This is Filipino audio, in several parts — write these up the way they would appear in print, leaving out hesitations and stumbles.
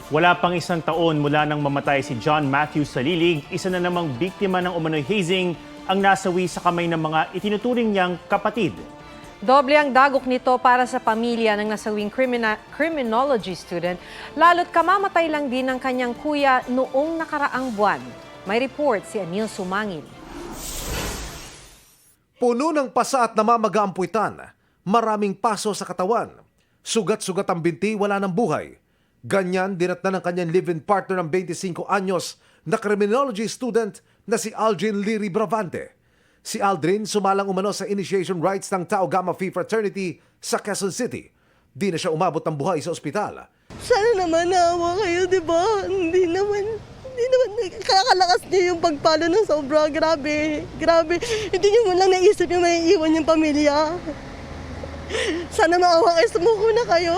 Wala pang isang taon mula nang mamatay si John Matthew Salilig, isa na namang biktima ng umano'y hazing ang nasawi sa kamay ng mga itinuturing niyang kapatid. Doble ang dagok nito para sa pamilya ng nasawing criminology student, lalo't kamamatay lang din ng kanyang kuya noong nakaraang buwan. May report si Emil Sumangil. Puno ng pasa at namamaga ang puwitan, maraming paso sa katawan, sugat-sugat ang binti, wala ng buhay. Ganyan dinatnan ng kanyang live-in partner ng 25 anyos na criminology student na si Aldrin Leary Bravante. Si Aldrin sumalang umano sa initiation rites ng Tau Gamma Phi Fraternity sa Quezon City. Di na siya umabot ng buhay sa ospital. Sana naman naawa kayo, di ba? Hindi naman kakalakas niyo yung pagpalo ng sobra. Grabe. Hindi niyo man lang naisip yung may iwan yung pamilya. Sana maawa kayo, sumuko na kayo.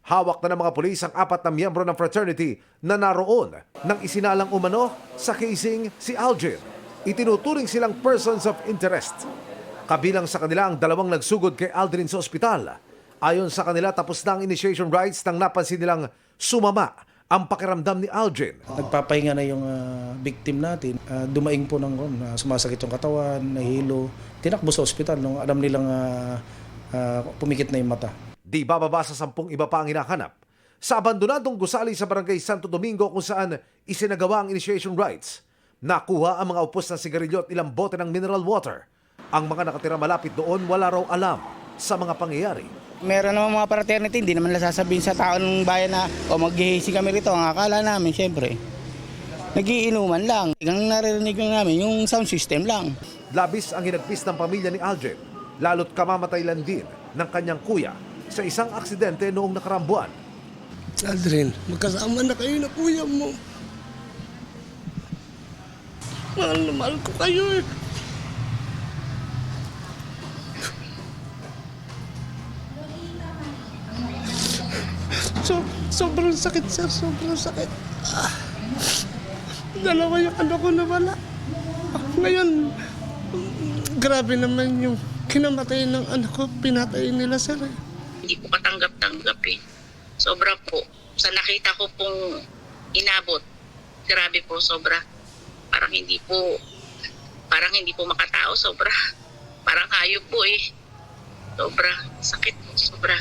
Hawak na ng mga pulis ang 4 na miyembro ng fraternity na naroon nang isinalang umano sa casing si Aldrin. Itinuturing silang persons of interest. Kabilang sa kanila ang 2 nagsugod kay Aldrin sa ospital. Ayon sa kanila, tapos na ang initiation rites nang napansin nilang sumama ang pakiramdam ni Aldrin. Nagpapahinga na yung victim natin. Dumaing po ng sumasakit yung katawan, nahilo. Tinakbo sa ospital nung alam nilang pumikit na yung mata. Di bababa sa 10 iba pa ang hinahanap. Sa abandonadong gusali sa barangay Santo Domingo kung saan isinagawa ang initiation rites, nakuha ang mga upos ng sigarilyo at ilang bote ng mineral water. Ang mga nakatira malapit doon wala raw alam sa mga pangyayari. Meron naman mga fraternity, hindi naman nila sasabihin sa tao ng bayan na maghihisi kami rito. Ang akala namin, syempre, nagiinuman lang. Ang naririnig namin, yung sound system lang. Labis ang hinagpis ng pamilya ni Aldrin, lalo't kamamatay lang din ng kanyang kuya sa isang aksidente noong nakaraang buwan. Aldrin, magkasama na kayo na kuya mo. Mahal na mahal ko kayo eh. Sobrang sakit, sir. Sobrang sakit. Dalawa yung anak ko na wala. Ngayon, grabe naman yung kinamatay ng anak ko. Pinatay nila, sir. Hindi ko katanggap-tanggap eh. Sobra po. Sa nakita ko pong inabot, grabe po, sobra. Parang hindi po makatao, sobra. Parang hayop po eh. Sobra, sakit po, sobra.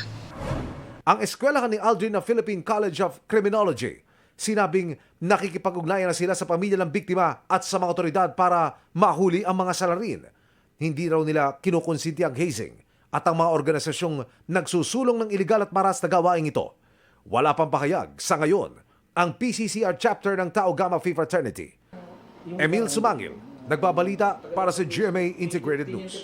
Ang eskwelahan ni Aldrin na Philippine College of Criminology, sinabing nakikipag-ugnayan na sila sa pamilya ng biktima at sa mga otoridad para mahuli ang mga salarin. Hindi raw nila kinukonsinti ang hazing at ang mga organisasyong nagsusulong ng iligal at maras na gawain ito. Wala pang pahayag sa ngayon ang PCCR chapter ng Tau Gamma Phi Fraternity. Emil Sumangil, nagbabalita para sa GMA Integrated News.